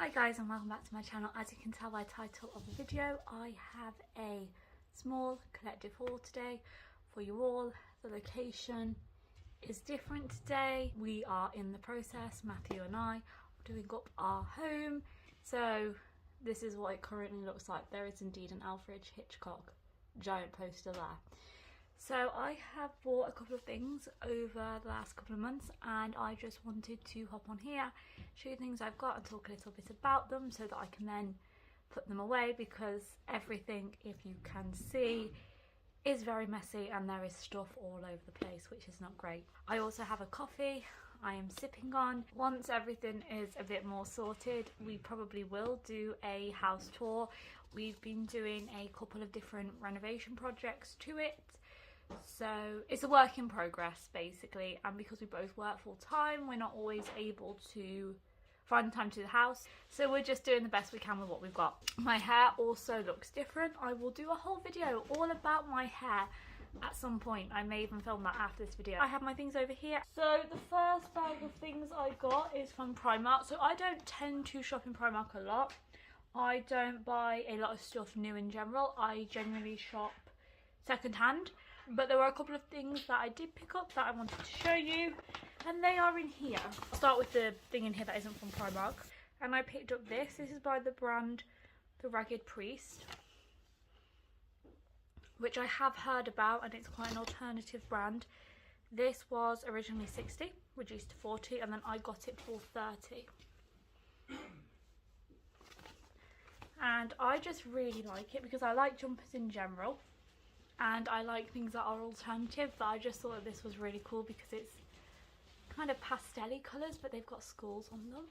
Hi guys, and welcome back to my channel. As you can tell by the title of the video, I have a small collective haul today for you all. The location is different today. We are in the process, Matthew and I, of doing up our home. So this is what it currently looks like. There is indeed an Alfred Hitchcock giant poster there. So I have bought a couple of things over the last couple of months, and I just wanted to hop on here, show you things I've got and talk a little bit about them so that I can then put them away, because everything, if you can see, is very messy and there is stuff all over the place, which is not great. I also have a coffee I am sipping on. Once everything is a bit more sorted, we probably will do a house tour. We've been doing a couple of different renovation projects to it. So it's a work in progress basically, and because we both work full time, we're not always able to find time to the house, so we're just doing the best we can with what we've got. My hair also looks different. I will do a whole video all about my hair at some point. I may even film that after this video. I have my things over here. So the first bag of things I got is from Primark. So I don't tend to shop in Primark a lot. I don't buy a lot of stuff new in general. I generally shop second hand. But there were a couple of things that I did pick up that I wanted to show you, and they are in here. I'll start with the thing in here that isn't from Primark. And I picked up this. This is by the brand The Ragged Priest, which I have heard about, and it's quite an alternative brand. This was originally 60, reduced to 40, and then I got it for 30. And I just really like it because I like jumpers in general. And I like things that are alternative, but I just thought that this was really cool because it's kind of pastel-y colours, but they've got skulls on them.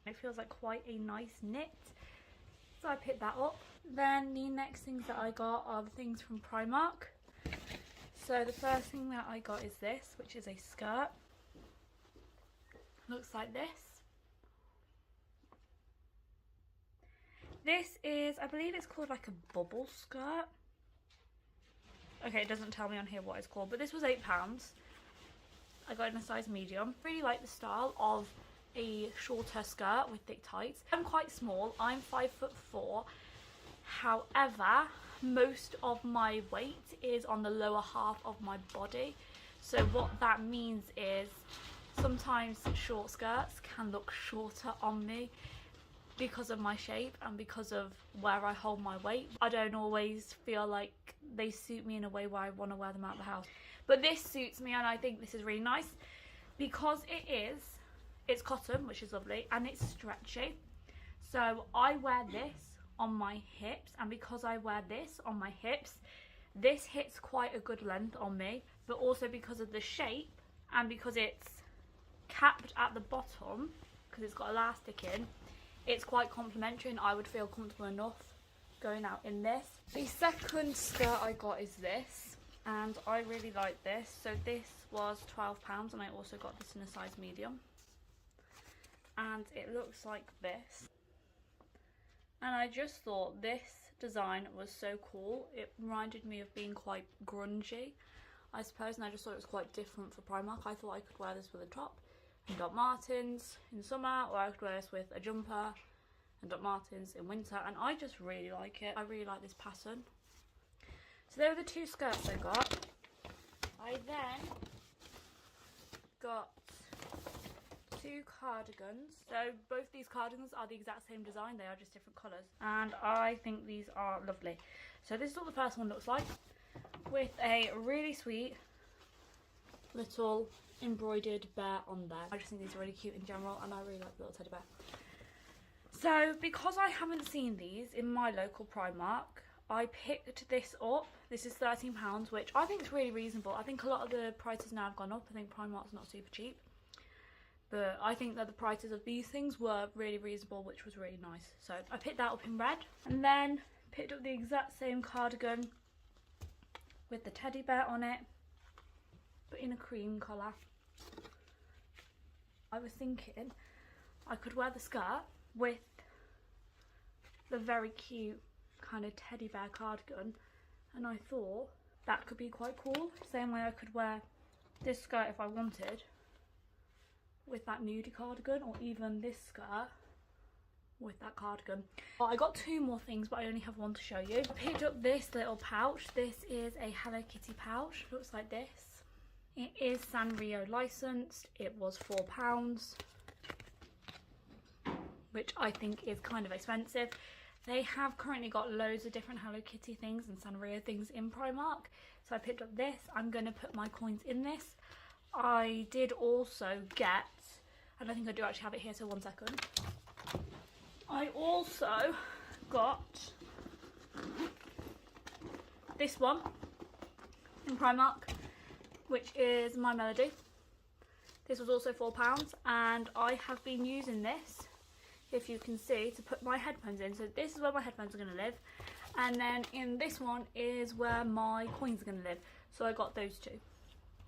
It feels like quite a nice knit, so I picked that up. Then the next things that I got are the things from Primark. So the first thing that I got is this, which is a skirt. Looks like this. This is, I believe it's called like a bubble skirt. Okay, it doesn't tell me on here what it's called, but this was £8. I got it in a size medium. Really like the style of a shorter skirt with thick tights. I'm quite small, I'm 5'4". However, most of my weight is on the lower half of my body. So what that means is sometimes short skirts can look shorter on me, because of my shape and because of where I hold my weight. I don't always feel like they suit me in a way where I want to wear them out of the house. But this suits me, and I think this is really nice because it's cotton, which is lovely, and it's stretchy. So I wear this on my hips, and because I wear this on my hips, this hits quite a good length on me, but also because of the shape and because it's capped at the bottom, because it's got elastic in, it's quite complimentary, and I would feel comfortable enough going out in this. The second skirt I got is this, and I really like this. So this was £12, and I also got this in a size medium. And it looks like this. And I just thought this design was so cool. It reminded me of being quite grungy, I suppose, and I just thought it was quite different for Primark. I thought I could wear this with a top and Doc Martens in summer, or I could wear this with a jumper and Doc Martens in winter, and I just really like it. I really like this pattern. So there are the two skirts I got. I then got two cardigans. So both these cardigans are the exact same design, they are just different colours, and I think these are lovely. So this is what the first one looks like, with a really sweet little embroidered bear on there. I just think these are really cute in general, and I really like the little teddy bear. So because I haven't seen these in my local Primark, I picked this up. This is £13, which I think is really reasonable. I think a lot of the prices now have gone up. I think Primark's not super cheap, but I think that the prices of these things were really reasonable, which was really nice. So I picked that up in red, and then picked up the exact same cardigan with the teddy bear on it, but in a cream colour. I was thinking I could wear the skirt with the very cute kind of teddy bear cardigan, and I thought that could be quite cool. Same way I could wear this skirt if I wanted with that nudie cardigan, or even this skirt with that cardigan. Well, I got 2 more things, but I only have 1 to show you. I picked up this little pouch. This is a Hello Kitty pouch. It looks like this. It is Sanrio licensed. It was £4, which I think is kind of expensive. They have currently got loads of different Hello Kitty things and Sanrio things in Primark. So I picked up this. I'm going to put my coins in this. I did also get, and I think I do actually have it here, so 1 second. I also got this one in Primark, which is My Melody. This was also £4, and I have been using this, if you can see, to put my headphones in. So this is where my headphones are going to live, and then in this one is where my coins are going to live. So I got those 2.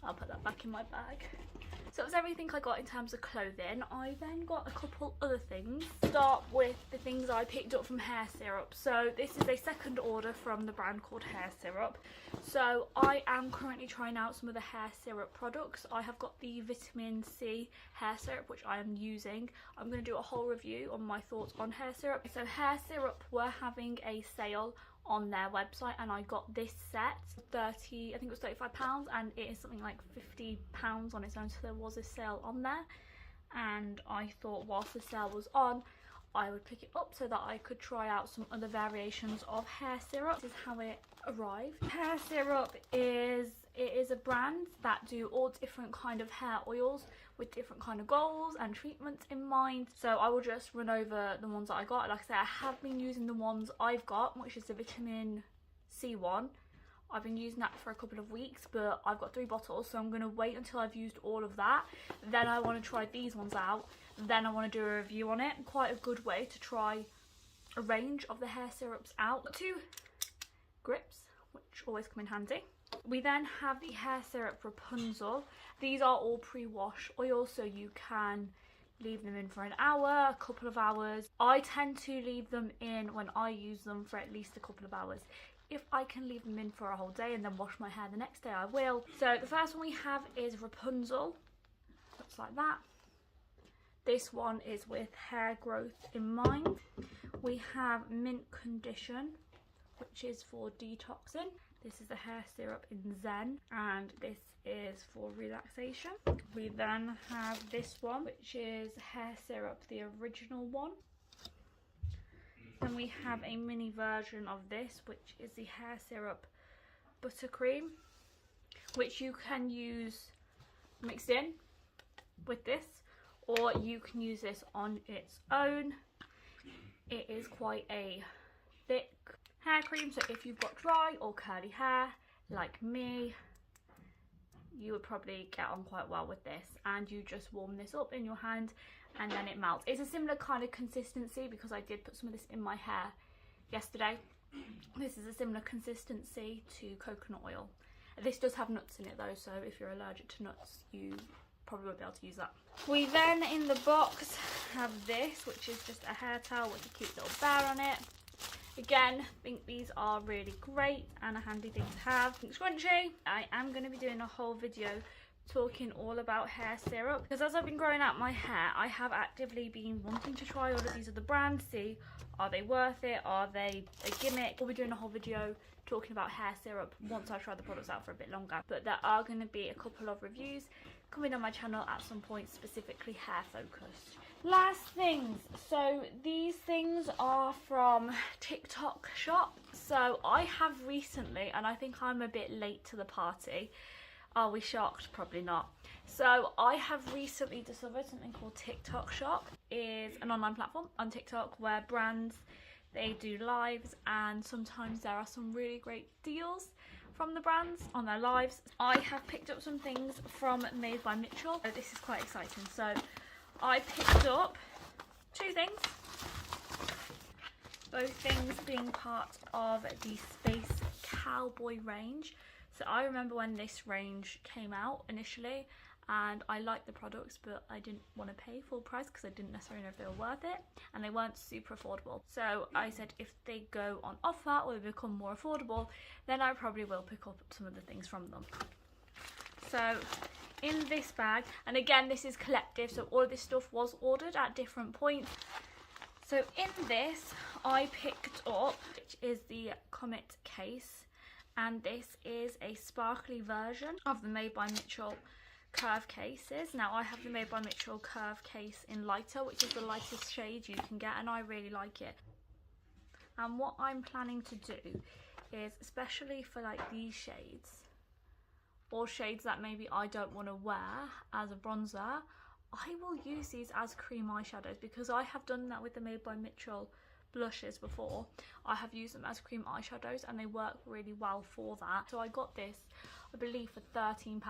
I'll put that back in my bag. So that was everything I got in terms of clothing. I then got a couple other things. Start with the things I picked up from HairSyrup. So this is a second order from the brand called HairSyrup. So I am currently trying out some of the HairSyrup products. I have got the vitamin C HairSyrup, which I am using. I'm going to do a whole review on my thoughts on HairSyrup. So HairSyrup were having a sale on their website, and I got this set 30, I think it was £35, and it is something like £50 on its own. So there was a sale on there, and I thought whilst the sale was on, I would pick it up so that I could try out some other variations of HairSyrup. This is how it arrived. HairSyrup is a brand that do all different kind of hair oils with different kind of goals and treatments in mind. So I will just run over the ones that I got. Like I said, I have been using the ones I've got, which is the vitamin C one. I've been using that for a couple of weeks, but I've got 3 bottles, so I'm going to wait until I've used all of that. Then I want to try these ones out. Then I want to do a review on it. Quite a good way to try a range of the HairSyrups out. 2 grips, which always come in handy. We then have the HairSyrup Rapunzel. These are all pre-wash oils, so you can leave them in for an hour, a couple of hours. I tend to leave them in when I use them for at least a couple of hours. If I can leave them in for a whole day and then wash my hair the next day, I will. So the first one we have is Rapunzel. Looks like that. This one is with hair growth in mind. We have Mint Condition, which is for detoxing. This is the HairSyrup in Zen, and this is for relaxation. We then have this one, which is HairSyrup, the original one. Then we have a mini version of this, which is the HairSyrup Buttercream, which you can use mixed in with this, or you can use this on its own. It is quite a thick hair cream, so if you've got dry or curly hair like me, you would probably get on quite well with this, and you just warm this up in your hand and then it melts. It's a similar kind of consistency because I did put some of this in my hair yesterday. This is a similar consistency to coconut oil. This does have nuts in it though, so if you're allergic to nuts, you probably won't be able to use that. We then in the box have this, which is just a hair towel with a cute little bear on it. Again, I think these are really great and a handy thing to have. Scrunchy. I am going to be doing a whole video talking all about HairSyrup, because as I've been growing out my hair, I have actively been wanting to try all of these other brands, see are they worth it, are they a gimmick. We'll be doing a whole video talking about HairSyrup once I've tried the products out for a bit longer, but there are going to be a couple of reviews coming on my channel at some point, specifically hair focused. Last things, so these things are from TikTok shop. So I have recently, and I think I'm a bit late to the party. Are we shocked? Probably not. So I have recently discovered something called TikTok shop. It is an online platform on TikTok where brands, they do lives, and sometimes there are some really great deals from the brands on their lives. I have picked up some things from Made by Mitchell. So this is quite exciting. So I picked up 2 things, both things being part of the Space Cowboy range. So I remember when this range came out initially, and I liked the products, but I didn't want to pay full price because I didn't necessarily know if they were worth it, and they weren't super affordable. So I said if they go on offer or they become more affordable, then I probably will pick up some of the things from them. So in this bag, and again this is collective, so all of this stuff was ordered at different points. So in this I picked up, which is the Comet case, and this is a sparkly version of the Made by Mitchell curve cases. Now I have the Made by Mitchell curve case in lighter, which is the lightest shade you can get, and I really like it. And what I'm planning to do is, especially for like these shades, or shades that maybe I don't want to wear as a bronzer, I will use these as cream eyeshadows, because I have done that with the Made by Mitchell blushes before. I have used them as cream eyeshadows and they work really well for that. So I got this, I believe, for £13.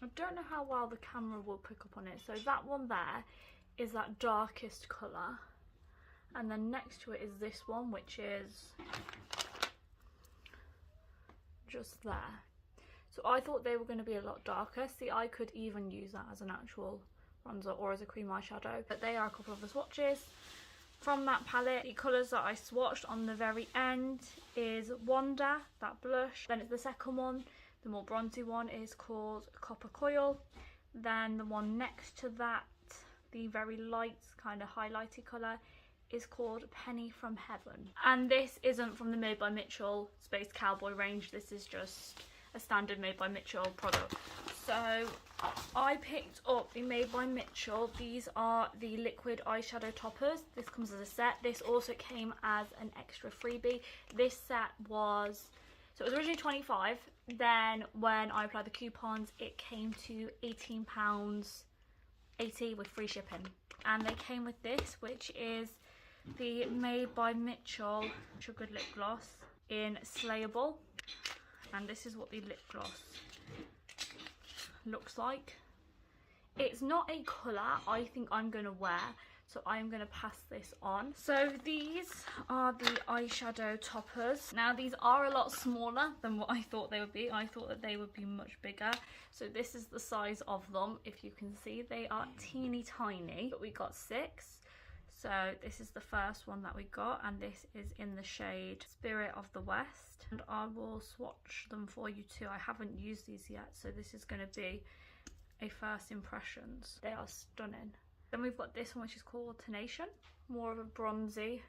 I don't know how well the camera will pick up on it. So that one there is that darkest colour, and then next to it is this one, which is just there. So I thought they were going to be a lot darker. See, I could even use that as an actual bronzer or as a cream eyeshadow, but they are a couple of the swatches from that palette. The colours that I swatched on the very end is Wonder, that blush. Then it's the second one, the more bronzy one, is called Copper Coil. Then the one next to that, the very light kind of highlighty colour, is called Penny from Heaven. And this isn't from the Made by Mitchell Space Cowboy range, this is just a standard Made by Mitchell product. So I picked up the Made by Mitchell. These are the liquid eyeshadow toppers. This comes as a set. This also came as an extra freebie. This set was, so it was originally 25. Then when I applied the coupons, it came to £18.80 with free shipping. And they came with this, which is the Made by Mitchell Sugared Lip Gloss in Slayable. And this is what the lip gloss looks like. It's not a colour I think I'm going to wear, so I'm going to pass this on. So these are the eyeshadow toppers. Now these are a lot smaller than what I thought they would be. I thought that they would be much bigger. So this is the size of them. If you can see, they are teeny tiny, but we got 6. So this is the first one that we got, and this is in the shade Spirit of the West. And I will swatch them for you too. I haven't used these yet, so this is going to be a first impressions. They are stunning. Then we've got this one, which is called Tenation, more of a bronzy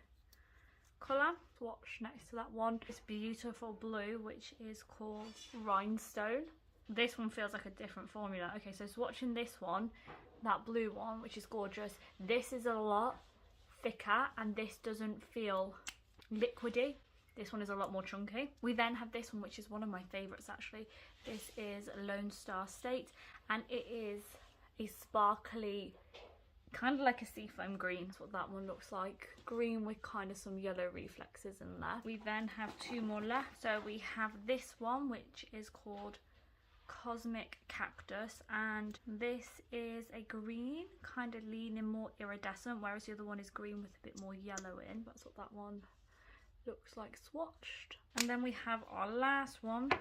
colour. Swatch next to that one, this beautiful blue, which is called Rhinestone. This one feels like a different formula. Okay, so swatching this one, that blue one, which is gorgeous. This is a lot thicker and this doesn't feel liquidy. This one is a lot more chunky. We then have this one, which is one of my favourites actually. This is Lone Star State, and it is a sparkly, kind of like a seafoam green. That's what that one looks like. Green with kind of some yellow reflexes in there. We then have 2 more left. So we have this one, which is called Cosmic Cactus, and this is a green, kind of leaning more iridescent, whereas the other one is green with a bit more yellow in. That's what that one looks like swatched. And then we have our last one,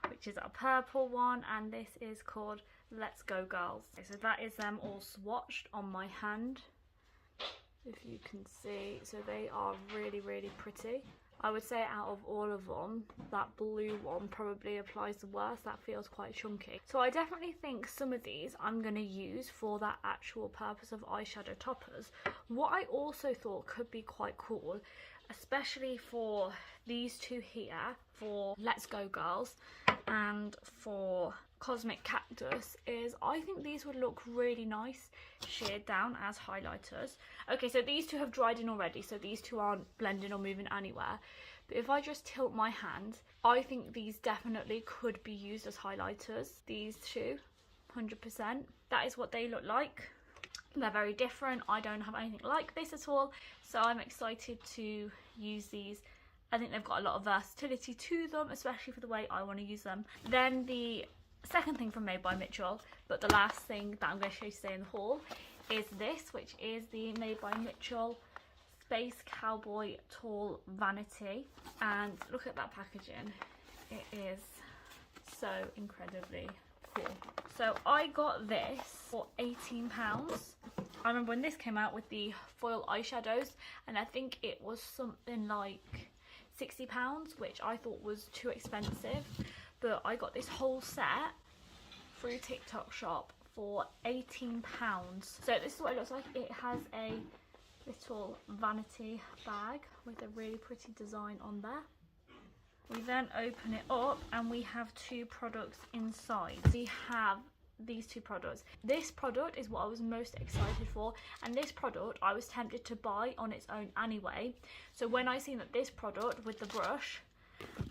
which is our purple one, and this is called Let's Go Girls. Okay, so that is them all swatched on my hand, if you can see. So they are really, really pretty. I would say out of all of them, that blue one probably applies the worst. That feels quite chunky. So I definitely think some of these I'm going to use for that actual purpose of eyeshadow toppers. What I also thought could be quite cool, especially for these two here, for Let's Go Girls and for Cosmic Cactus, is I think these would look really nice sheared down as highlighters. Okay, so these two have dried in already, so these two aren't blending or moving anywhere. But if I just tilt my hand, I think these definitely could be used as highlighters. These two, 100%. That is what they look like. They're very different. I don't have anything like this at all, so I'm excited to use these. I think they've got a lot of versatility to them, especially for the way I want to use them. Then the second thing from Made by Mitchell, but the last thing that I'm going to show you today in the haul, is this, which is the Made by Mitchell Space Cowboy Tall Vanity. And look at that packaging. It is so incredibly cool. So I got this for £18. I remember when this came out with the foil eyeshadows, and I think it was something like £60, which I thought was too expensive, but I got this whole set through TikTok shop for £18. So this is what it looks like. It has a little vanity bag with a really pretty design on there. We then open it up and we have two products inside. We have these two products. This product is what I was most excited for, and this product I was tempted to buy on its own anyway. So when I seen that this product with the brush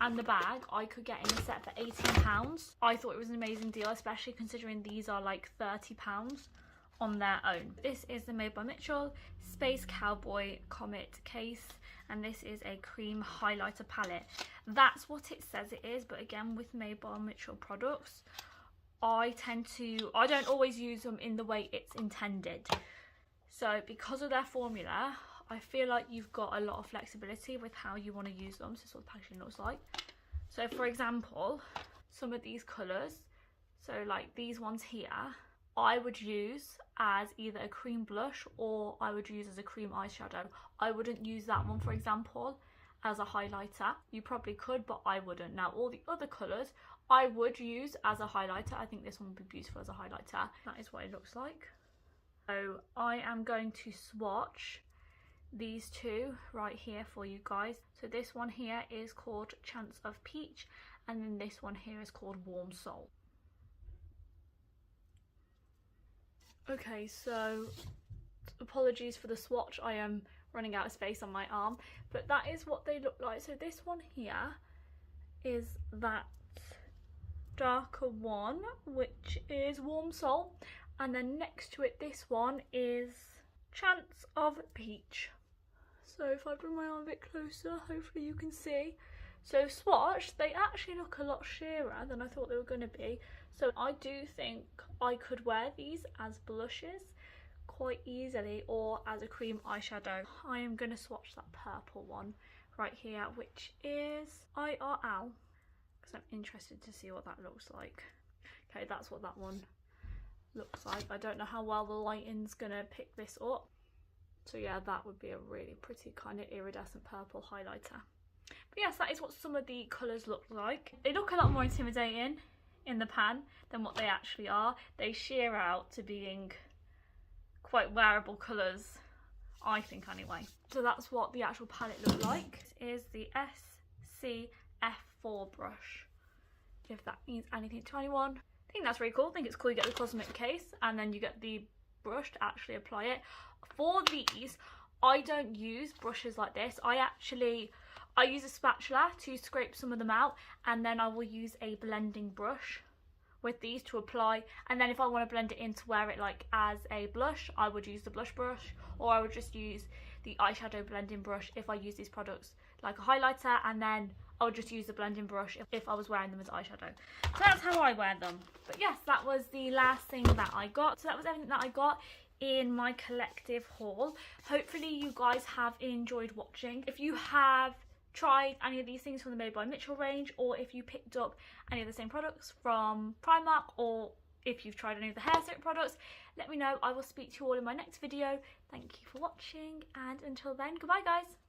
and the bag I could get in a set for £18, I thought it was an amazing deal, especially considering these are like £30 on their own. This is the Made by Mitchell Space Cowboy Comet case, and this is a cream highlighter palette. That's what it says it is, but again, with Made by Mitchell products, I don't always use them in the way it's intended. So because of their formula, I feel like you've got a lot of flexibility with how you want to use them. So this is what the packaging looks like. So for example, some of these colours, so like these ones here, I would use as either a cream blush or I would use as a cream eyeshadow. I wouldn't use that one, for example, as a highlighter. You probably could, but I wouldn't. Now all the other colours I would use as a highlighter. I think this one would be beautiful as a highlighter. That is what it looks like. So I am going to swatch these two right here for you guys. So this one here is called Chance of Peach, and then this one here is called Warm Soul. Okay, so apologies for the swatch, I am running out of space on my arm, but that is what they look like. So this one here is that darker one, which is Warm Soul, and then next to it this one is Chance of Peach. So if I bring my arm a bit closer, hopefully you can see. So swatched, they actually look a lot sheerer than I thought they were going to be. So I do think I could wear these as blushes quite easily, or as a cream eyeshadow. I am going to swatch that purple one right here, which is IRL, because I'm interested to see what that looks like. Okay, that's what that one looks like. I don't know how well the lighting's going to pick this up. So yeah, that would be a really pretty kind of iridescent purple highlighter. But yes, that is what some of the colours look like. They look a lot more intimidating in the pan than what they actually are. They sheer out to being quite wearable colours, I think anyway. So that's what the actual palette looked like. This is the SCF4 brush, if that means anything to anyone. I think that's really cool. I think it's cool you get the cosmetic case and then you get the brush to actually apply it. For these, I don't use brushes like this. I use a spatula to scrape some of them out, and then I will use a blending brush with these to apply, and then if I want to blend it in to wear it like as a blush, I would use the blush brush, or I would just use the eyeshadow blending brush if I use these products like a highlighter, and then I would just use the blending brush if I was wearing them as eyeshadow. So that's how I wear them. But yes, that was the last thing that I got. So that was everything that I got in my collective haul. Hopefully you guys have enjoyed watching. If you have tried any of these things from the Made by Mitchell range, or if you picked up any of the same products from Primark, or if you've tried any of the HairSyrup products, let me know. I will speak to you all in my next video. Thank you for watching, and until then, goodbye guys.